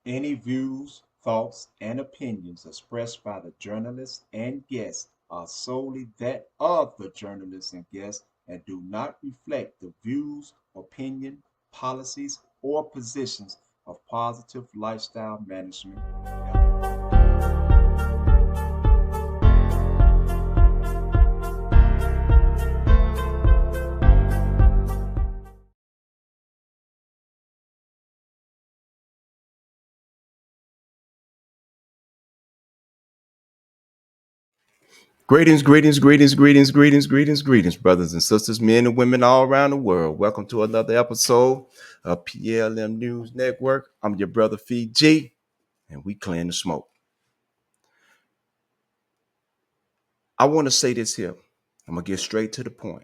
Any views, thoughts, and opinions expressed by the journalist and guests are solely that of the journalist and guest and do not reflect the views, opinion, policies, or positions of Positive Lifestyle Management. Greetings, brothers and sisters, men and women all around the world. Welcome to another episode of PLM News Network. I'm your brother Fiji, and we clearing the smoke. I want to say this here. I'm going to get straight to the point.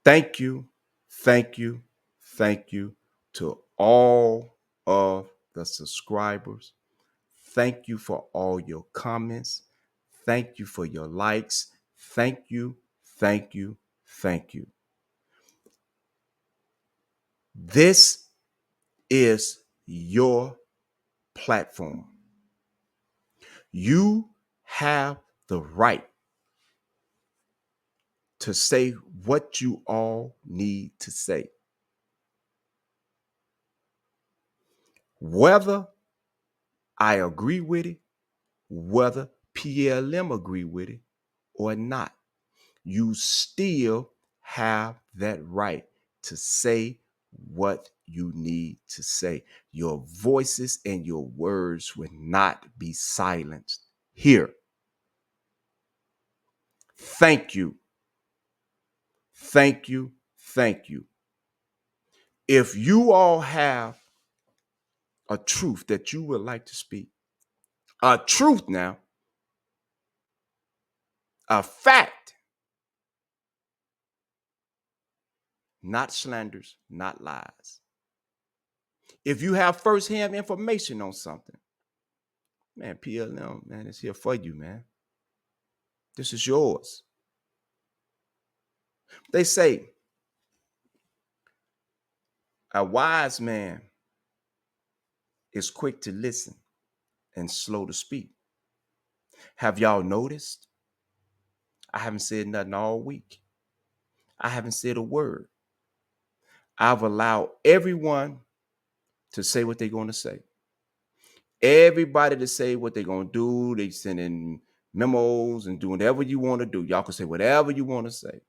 Thank you to all of the subscribers. Thank you for all your comments. Thank you for your likes. Thank you. This is your platform. You have the right to say what you all need to say. Whether I agree with it, whether PLM agree with it or not, you still have that right to say what you need to say. Your voices and your words will not be silenced here. Thank you. If you all have a truth that you would like to speak, a truth now, a fact, not slanders, not lies. If you have firsthand information on something, man, PLM, man, it's here for you, man. This is yours. They say a wise man is quick to listen and slow to speak. Have y'all noticed? I haven't said nothing all week. I haven't said a word. I've allowed everyone to say what they're going to say. Everybody to say what they're going to do. They sending memos and doing whatever you want to do. Y'all can say whatever you want to say.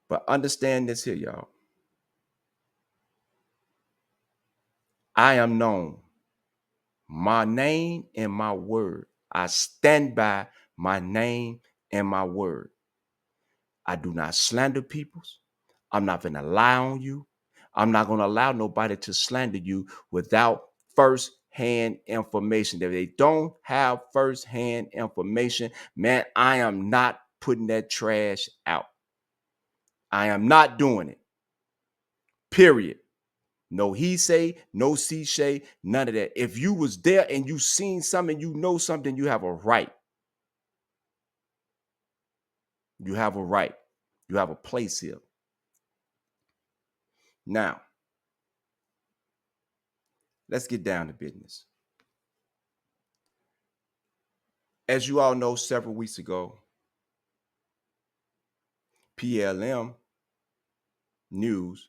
But understand this here, y'all. I am known. My name and my word. I stand by my name and my word. I do not slander peoples. I'm not going to lie on you. I'm not going to allow nobody to slander you without first-hand information. If they don't have first-hand information, man, I am not putting that trash out. I am not doing it. Period. No he say, no she say, none of that. If you was there and you seen something, you know something, you have a right. You have a right. You have a place here. Now, let's get down to business. As you all know, several weeks ago, PLM News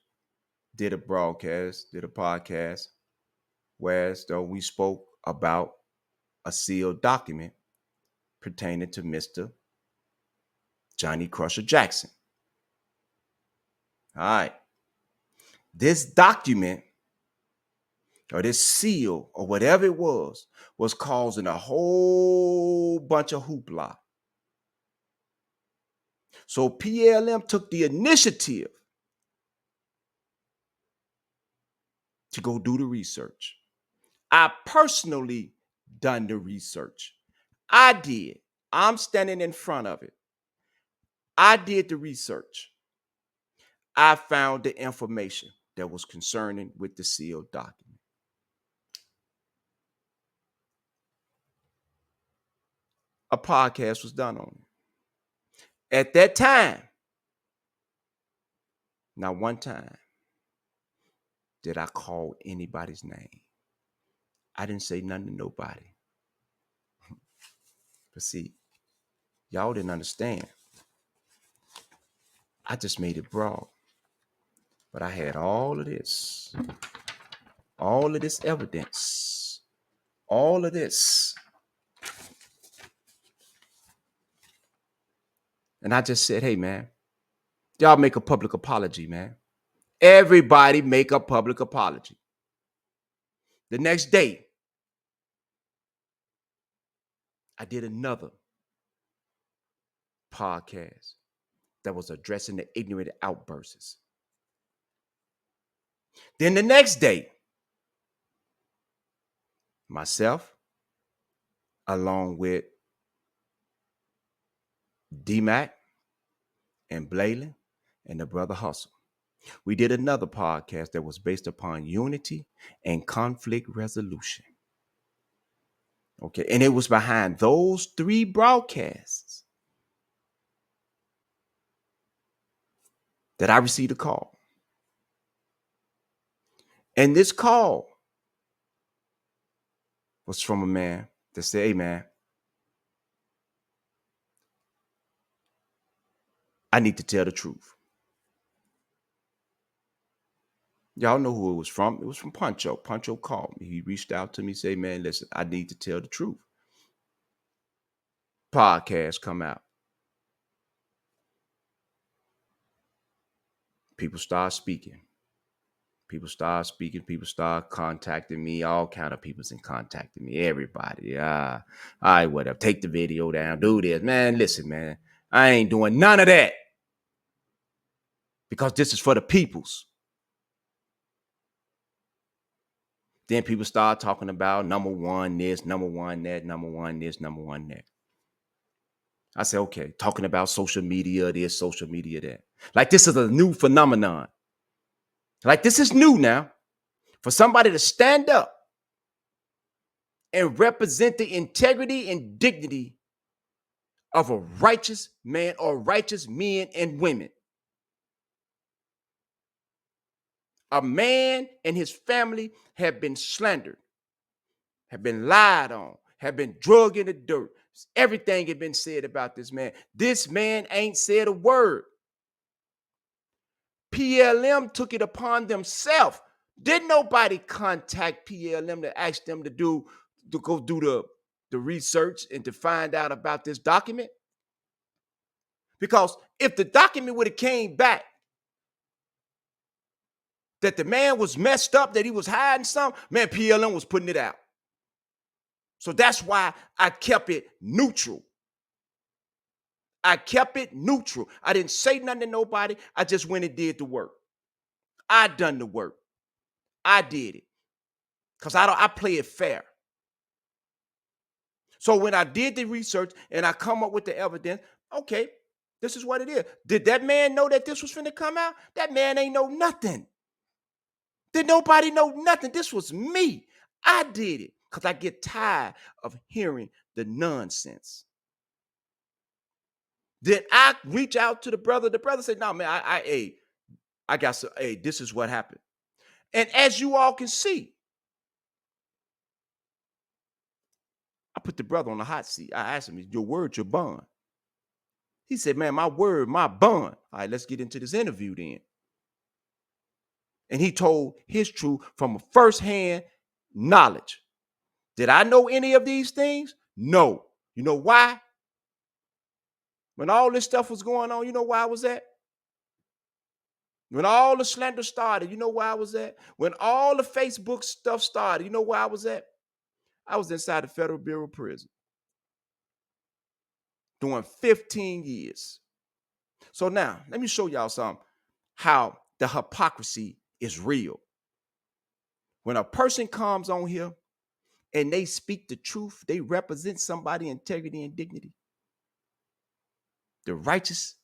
did a podcast, whereas though we spoke about a sealed document pertaining to Mr. Johnny Crusher Jackson. All right. This document or this seal or whatever it was causing a whole bunch of hoopla. So PLM took the initiative to go do the research. I personally done the research. I did. I'm standing in front of it. I did the research. I found the information that was concerning with the sealed document. A podcast was done on it. At that time, not one time, did I call anybody's name. I didn't say nothing to nobody. But see, y'all didn't understand. I just made it broad. But I had all of this evidence, all of this. And I just said, hey, man, y'all make a public apology, man. Everybody make a public apology. The next day, I did another podcast that was addressing the ignorant outbursts. Then the next day, myself, along with D-Mac and Blaylen and the brother Hustle, we did another podcast that was based upon unity and conflict resolution. Okay, and it was behind those 3 broadcasts that I received a call. And this call was from a man that said, hey, man, I need to tell the truth. Y'all know who it was from. It was from Puncho. Puncho called me. He reached out to me, say, man, listen, I need to tell the truth. Podcast come out. People start speaking. People start contacting me. All kind of people's in contacting me. Everybody. All right, whatever. Take the video down. Do this. Man, listen, man. I ain't doing none of that. Because this is for the peoples. Then people start talking about number one this, number one that, number one this, number one that. I said, okay, talking about social media this, social media that. Like this is a new phenomenon. Like this is new now. For somebody to stand up and represent the integrity and dignity of a righteous man or righteous men and women. A man and his family have been slandered, have been lied on, have been drugged in the dirt. Everything had been said about this man. This man ain't said a word. PLM took it upon themselves. Didn't nobody contact PLM to ask them to go do the research and to find out about this document? Because if the document would have came back that the man was messed up, that he was hiding something, man, PLM was putting it out. So that's why I kept it neutral. I kept it neutral. I didn't say nothing to nobody. I just went and did the work. I done the work. I did it. Because I play it fair. So when I did the research and I come up with the evidence, okay, this is what it is. Did that man know that this was finna come out? That man ain't know nothing. Did nobody know nothing? This was me. I did it because I get tired of hearing the nonsense. Did I reach out to the brother? The brother said, no, man, I got some, this is what happened. And as you all can see, I put the brother on the hot seat. I asked him, your word, your bond. He said, man, my word, my bond. All right, let's get into this interview then. And he told his truth from a firsthand knowledge. Did I know any of these things? No. You know why? When all this stuff was going on, you know where I was at? When all the slander started, you know where I was at? When all the Facebook stuff started, you know where I was at? I was inside the Federal Bureau of Prison doing 15 years. So now, let me show y'all something, how the hypocrisy is real. When a person comes on here and they speak the truth, they represent somebody's integrity and dignity. The righteous,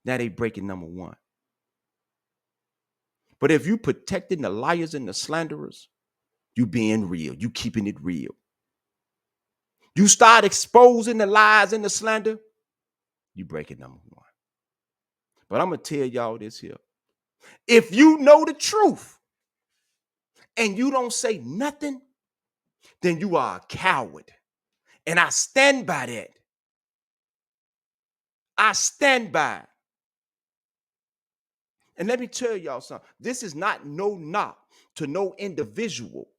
now they breaking number one. But if you protecting the liars and the slanderers, you being real, you keeping it real. You start exposing the lies and the slander, you breaking number one. But I'm going to tell y'all this here. If you know the truth, and you don't say nothing, then you are a coward. And I stand by that. I stand by it. And let me tell y'all something. This is not no knock to no individual.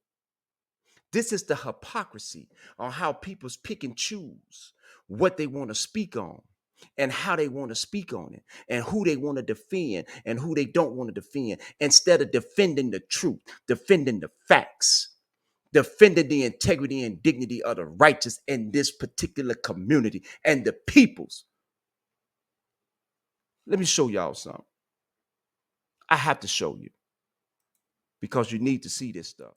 This is the hypocrisy on how people pick and choose what they want to speak on and how they want to speak on it and who they want to defend and who they don't want to defend, instead of defending the truth, defending the facts, defending the integrity and dignity of the righteous in this particular community and the peoples. Let me show y'all something. I have to show you because you need to see this stuff.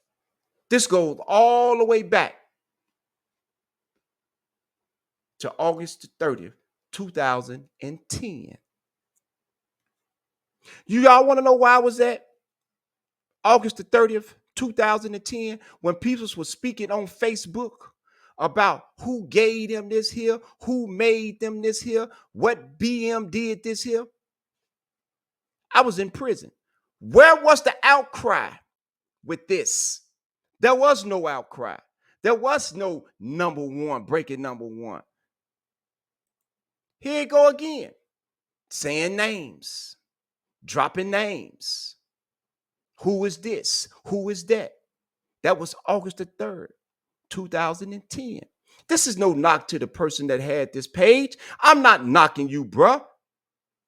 This goes all the way back to August 30th, 2010. Y'all want to know where I was at August the 30th, 2010, when people were speaking on Facebook about who gave them this here, who made them this here, what BM did this here? I was in prison. Where was the outcry with this? There was no outcry. There was no number one, breaking number one. Here you go again, saying names, dropping names. Who is this? Who is that? That was August the 3rd, 2010. This is no knock to the person that had this page. I'm not knocking you, bruh.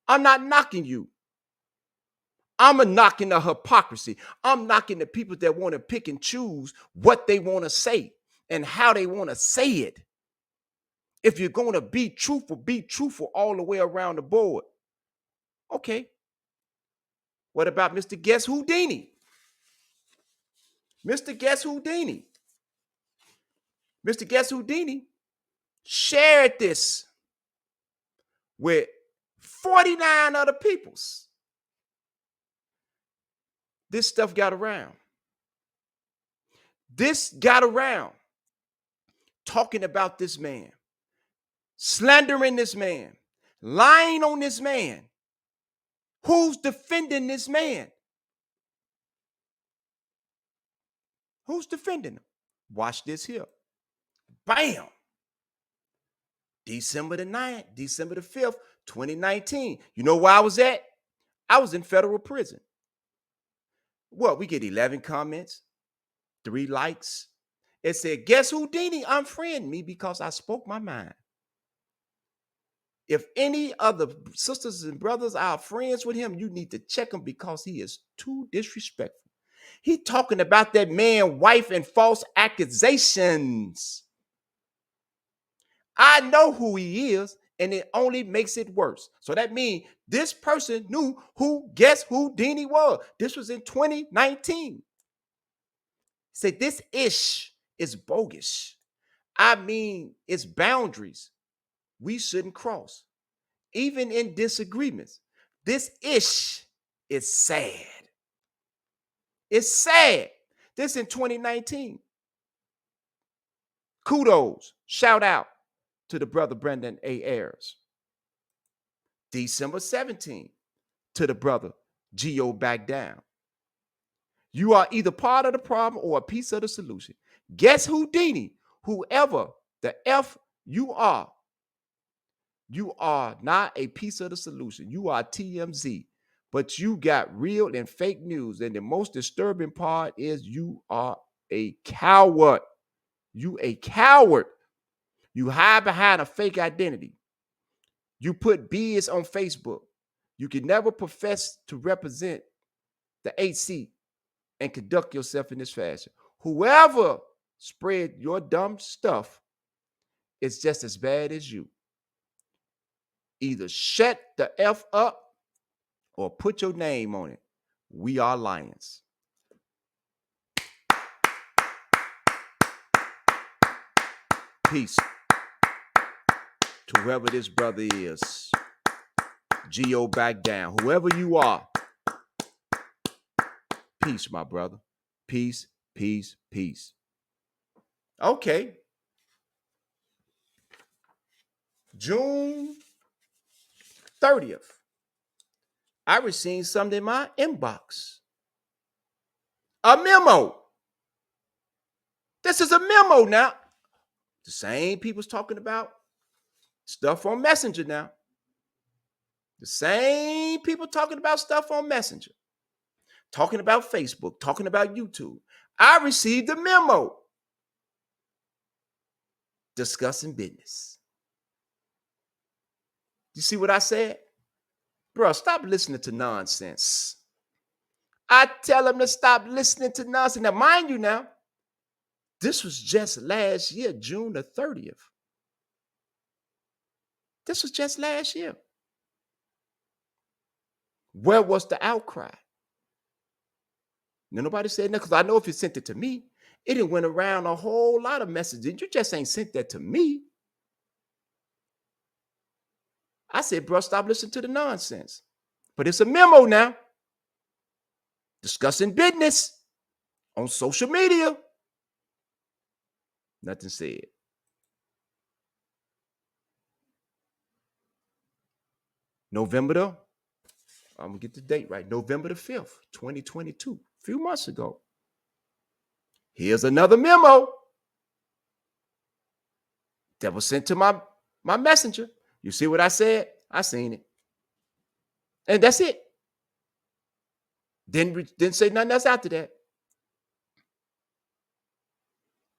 I'm not knocking you. I'm a knocking the hypocrisy. I'm knocking the people that want to pick and choose what they want to say and how they want to say it. If you're going to be truthful all the way around the board. Okay. What about Mr. Guess Houdini? Mr. Guess Houdini. Mr. Guess Houdini shared this with 49 other peoples. This stuff got around. This got around talking about this man, slandering this man, lying on this man. Who's defending this man? Who's defending him? Watch this here. Bam. December the 9th, December the 5th, 2019. You know where I was at? I was in federal prison. What? We get 11 comments, 3 likes. It said, guess Houdini unfriended me because I spoke my mind. If any other sisters and brothers are friends with him, you need to check him because he is too disrespectful. He talking about that man, wife, and false accusations. I know who he is, and it only makes it worse. So that means this person knew who Guess Houdini was. This was in 2019. Say this ish is bogus. I mean, it's boundaries we shouldn't cross, even in disagreements. This ish is sad. It's sad. This in 2019. Kudos, shout out to the brother Brendan A. Ayers. December 17th, to the brother Geo Back Down. You are either part of the problem or a piece of the solution. Guess Houdini, whoever the F you are not a piece of the solution. You are TMZ, but you got real and fake news. And the most disturbing part is you are a coward. You a coward. You hide behind a fake identity. You put bids on Facebook. You can never profess to represent the HC and conduct yourself in this fashion. Whoever spread your dumb stuff is just as bad as you. Either shut the F up or put your name on it. We are lions. Peace to whoever this brother is. Geo Back Down. Whoever you are. Peace, my brother. Peace, peace, peace. Okay. June 30th. I received something in my inbox. A memo. This is a memo now. The same people's talking about stuff on Messenger now. The same people talking about stuff on Messenger, talking about Facebook, talking about YouTube. I received a memo discussing business. You see what I said? Bro, stop listening to nonsense. I tell them to stop listening to nonsense. Now, mind you now, this was just last year, June the 30th. This was just last year. Where was the outcry? Now, nobody said nothing, because I know if you sent it to me, it went around a whole lot of messages. You just ain't sent that to me. I said, bro, stop listening to the nonsense. But it's a memo now discussing business on social media. Nothing said. November the, I'm going to get the date right, November the 5th, 2022, a few months ago. Here's another memo that was sent to my messenger. You see what I said? I seen it. And that's it. Didn't say nothing else after that.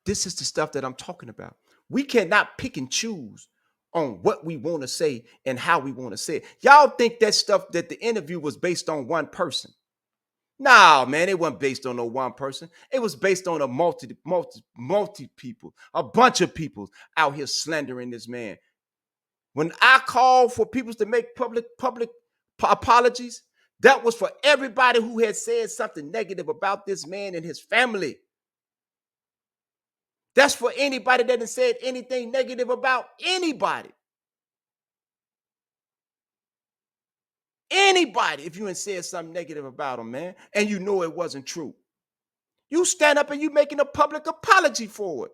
This is the stuff that I'm talking about. We cannot pick and choose on what we want to say and how we want to say it. Y'all think that stuff, that the interview was based on one person. No, man, it wasn't based on no one person. It was based on a multi people, a bunch of people out here slandering this man. When I called for people to make public apologies, that was for everybody who had said something negative about this man and his family. That's for anybody that has said anything negative about anybody. Anybody, if you had said something negative about them, man, and you know it wasn't true, you stand up and you making a public apology for it.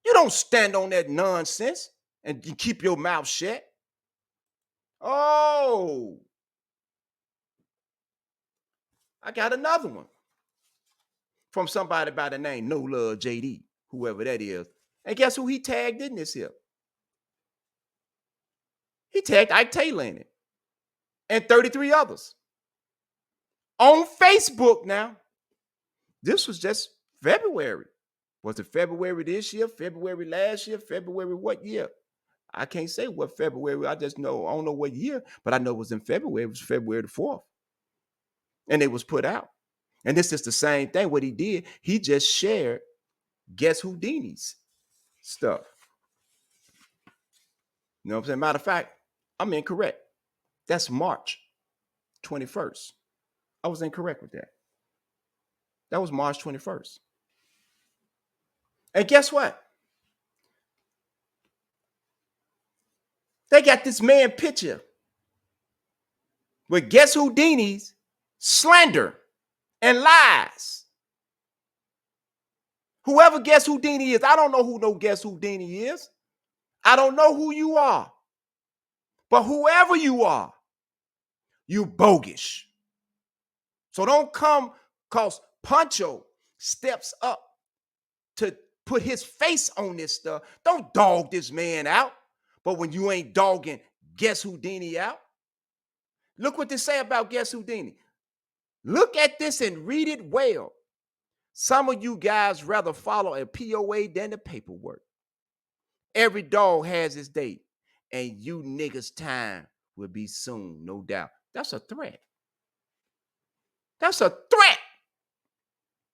You don't stand on that nonsense and you keep your mouth shut. Oh, I got another one from somebody by the name No Love JD, whoever that is. And guess who he tagged in this here? He tagged Ike Taylor in it and 33 others on Facebook now. This was just February. Was it February this year, February last year, February what year? I can't say what February. I just know, I don't know what year, but I know it was in February. It was February the 4th. And it was put out. And this is the same thing. What he did, he just shared Guess Houdini's stuff. You know what I'm saying? Matter of fact, I'm incorrect. That's March 21st. I was incorrect with that. That was March 21st. And guess what? They got this man picture with Guess Houdini's slander and lies. Whoever Guess Houdini is, I don't know who no Guess Houdini is. I don't know who you are. But whoever you are, you bogus. So don't come, cause Pancho steps up to put his face on this stuff. Don't dog this man out. But when you ain't dogging Guess Houdini out, look what they say about Guess Houdini. Look at this and read it well. Some of you guys rather follow a POA than the paperwork. Every dog has its day, and you niggas' time will be soon, no doubt. That's a threat. That's a threat.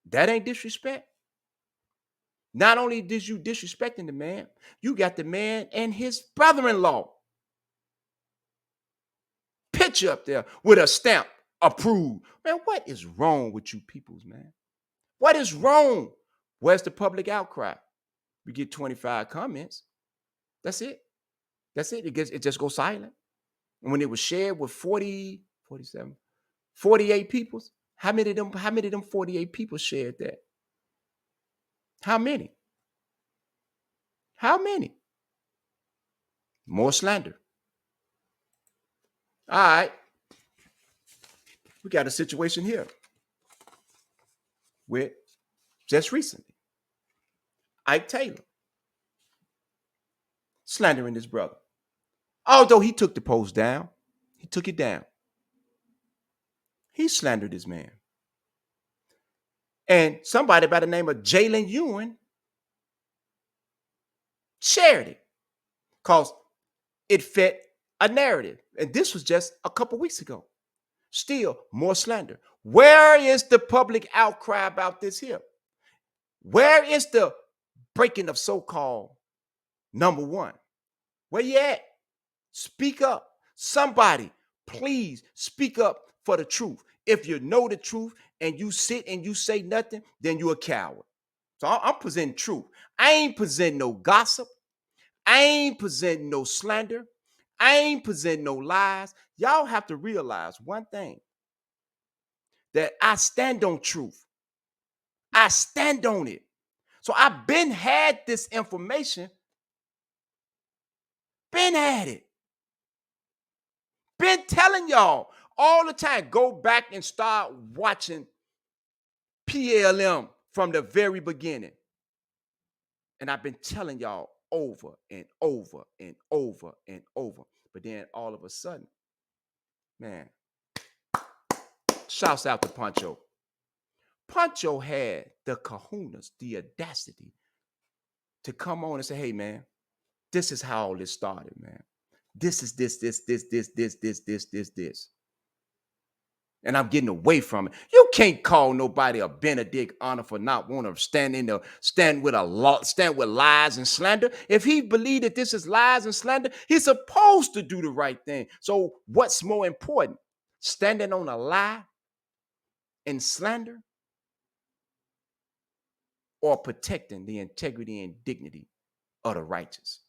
That ain't disrespect. Not only did you disrespecting the man, you got the man and his brother-in-law picture up there with a stamp, approved. Man, what is wrong with you peoples, man? What is wrong? Where's the public outcry? We get 25 comments. That's it. That's it. It just goes silent. And when it was shared with 40, 47, 48 people, how many of them 48 people shared that? How many? How many? More slander. All right. We got a situation here with just recently. Ike Taylor, slandering his brother. Although he took the post down, he took it down. He slandered this man. And somebody by the name of Jalen Ewan shared it because it fit a narrative. And this was just a couple weeks ago. Still more slander. Where is the public outcry about this here? Where is the breaking of so-called number one? Where you at? Speak up. Somebody, please speak up for the truth. If you know the truth and you sit and you say nothing, then you're a coward. So I'm presenting truth. I ain't presenting no gossip. I ain't presenting no slander. I ain't presenting no lies. Y'all have to realize one thing, that I stand on truth. I stand on it. So I've been had this information, been had it, been telling y'all all the time. Go back and start watching PLM from the very beginning. And I've been telling y'all over and over and over and over. But then all of a sudden, man, shouts out to Pancho. Pancho had the kahunas, the audacity to come on and say, hey, man, this is how all this started, man. This is this. And I'm getting away from it. You can't call nobody a Benedict honor for not wanting to stand with lies and slander. If he believed that this is lies and slander, he's supposed to do the right thing. So what's more important? Standing on a lie and slander, or protecting the integrity and dignity of the righteous?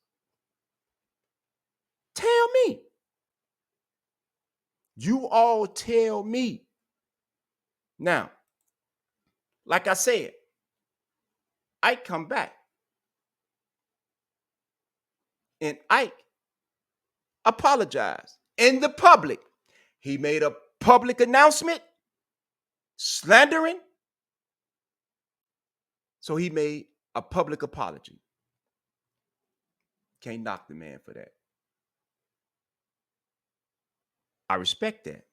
Tell me. You all tell me. Now, like I said, Ike come back. And Ike apologized in the public. He made a public announcement slandering. So he made a public apology. Can't knock the man for that. I respect that.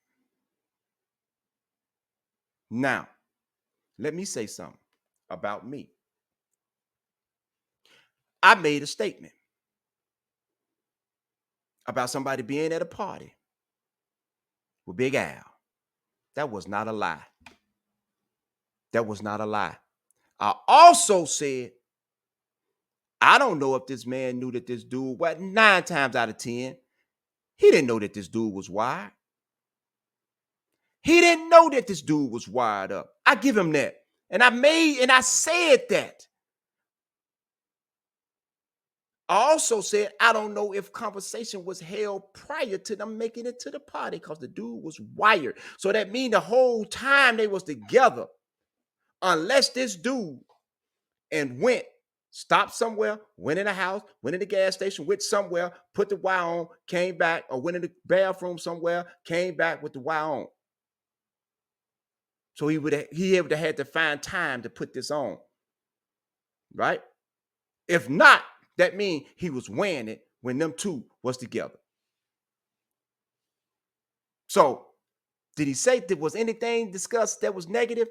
Now, let me say something about me. I made a statement about somebody being at a party with Big Al. That was not a lie. That was not a lie. I also said, I don't know if this man knew that this dude, 9 times out of 10, he didn't know that this dude was wired. He didn't know that this dude was wired up. I give him that. And I said that. I also said, I don't know if conversation was held prior to them making it to the party, because the dude was wired. So that means the whole time they was together, unless this dude stopped somewhere, went in the house, went in the gas station, went somewhere, put the wire on, came back, or went in the bathroom somewhere, came back with the wire on. So he would have had to find time to put this on, right? If not, that means he was wearing it when them two was together. So did he say there was anything discussed that was negative?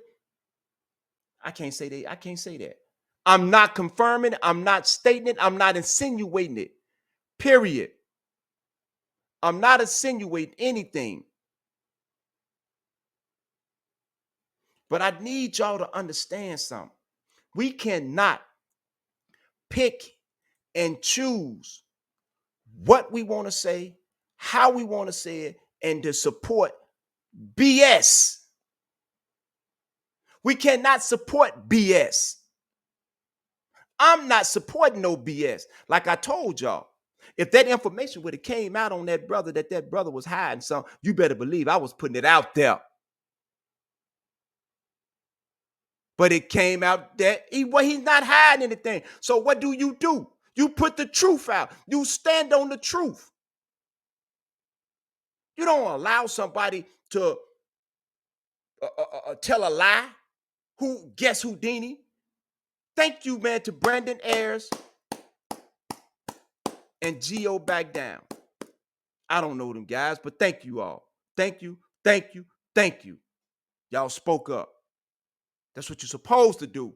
I can't say that. I can't say that. I'm not confirming it. I'm not stating it. I'm not insinuating it. Period. I'm not insinuating anything. But I need y'all to understand something. We cannot pick and choose what we want to say, how we want to say it, and to support BS. We cannot support BS. I'm not supporting no BS. Like I told y'all, if that information would have came out on that brother was hiding something, you better believe I was putting it out there. But it came out that he's not hiding anything. So what do? You put the truth out. You stand on the truth. You don't allow somebody to tell a lie. Guess Houdini? Thank you, man, to Brandon Ayers and Geo back down. I don't know them guys, but thank you all. Thank you, thank you, thank you. Y'all spoke up. That's what you're supposed to do.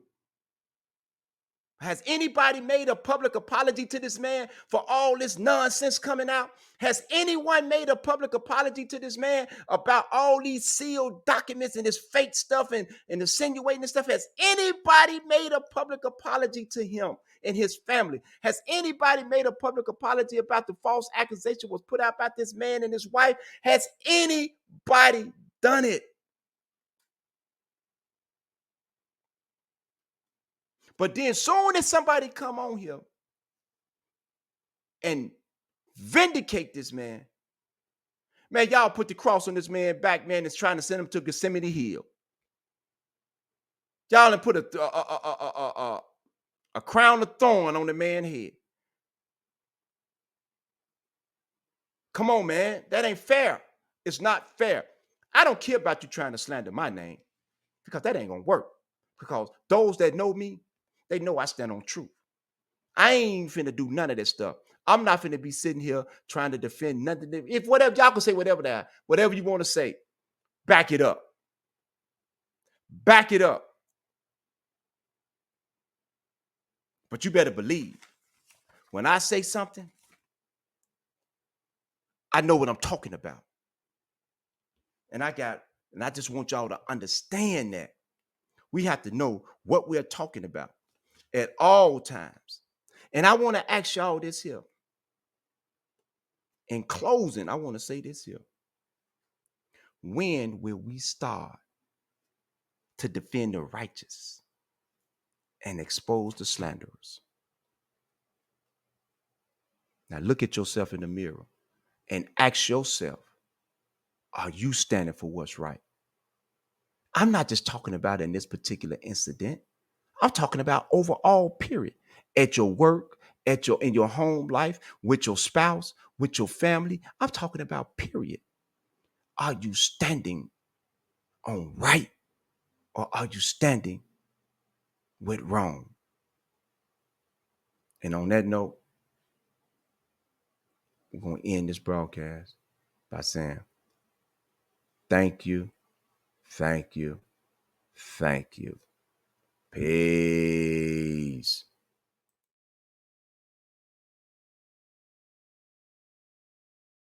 Has anybody made a public apology to this man for all this nonsense coming out? Has anyone made a public apology to this man about all these sealed documents and this fake stuff and insinuating and stuff? Has anybody made a public apology to him and his family? Has anybody made a public apology about the false accusation was put out about this man and his wife? Has anybody done it? But then soon as somebody come on here and vindicate this man, man, y'all put the cross on this man back, man, that's trying to send him to Gethsemane Hill. Y'all done put a crown of thorn on the man's head. Come on, man. That ain't fair. It's not fair. I don't care about you trying to slander my name because that ain't going to work. Because those that know me, they know I stand on truth. I ain't finna do none of that stuff. I'm not finna be sitting here trying to defend nothing. If whatever, y'all can say whatever you want to say, back it up. Back it up. But you better believe when I say something, I know what I'm talking about. And I just want y'all to understand that we have to know what we're talking about at all times. And I want to ask y'all this here. In closing, I want to say this here. When will we start to defend the righteous and expose the slanderers? Now look at yourself in the mirror and ask yourself, are you standing for what's right? I'm not just talking about in this particular incident. I'm talking about overall, period. At your work, in your home life, with your spouse, with your family. I'm talking about period. Are you standing on right or are you standing with wrong? And on that note, we're going to end this broadcast by saying thank you, thank you, thank you. Peace.